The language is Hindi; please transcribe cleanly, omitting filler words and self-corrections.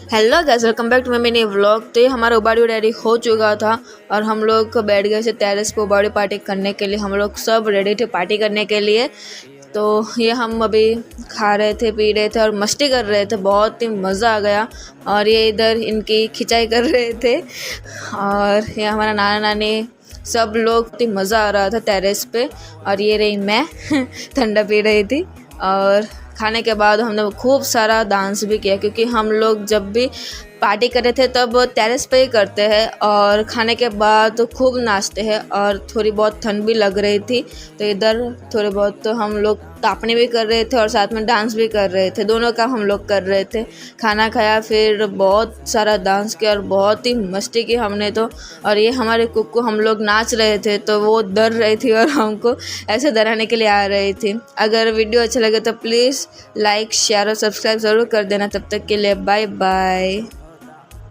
Hello guys, welcome back to my mini vlog. तो ये हमारा उबाड़ी रेडी हो चुका था और हम लोग बैठ गए थे टेरेस पे उबाड़ी पार्टी करने के लिए। हम लोग सब रेडी थे पार्टी करने के लिए। तो ये हम अभी खा रहे थे, पी रहे थे और मस्ती कर रहे थे। बहुत ही मज़ा आ गया। और ये इधर इनकी खिंचाई कर रहे थे और ये हमारा नाना नानी सब लोग, बहुत ही मज़ा आ रहा था टेरेस पे। और ये रही मैं ठंडा पी रही थी। और खाने के बाद हमने खूब सारा डांस भी किया, क्योंकि हम लोग जब भी पार्टी कर रहे थे तब टेरेस पे ही करते हैं और खाने के बाद खूब नाचते हैं। और थोड़ी बहुत ठंड भी लग रही थी तो इधर थोड़े बहुत तो हम लोग तापने भी कर रहे थे और साथ में डांस भी कर रहे थे। दोनों काम हम लोग कर रहे थे। खाना खाया, फिर बहुत सारा डांस किया और बहुत ही मस्ती की हमने तो। और ये हमारे कुक्कू, हम लोग नाच रहे थे तो वो डर रही थी और हमको ऐसे डराने के लिए आ रही थी। अगर वीडियो अच्छा लगे तो प्लीज़ लाइक, शेयर और सब्सक्राइब ज़रूर कर देना। तब तक के लिए बाय बाय।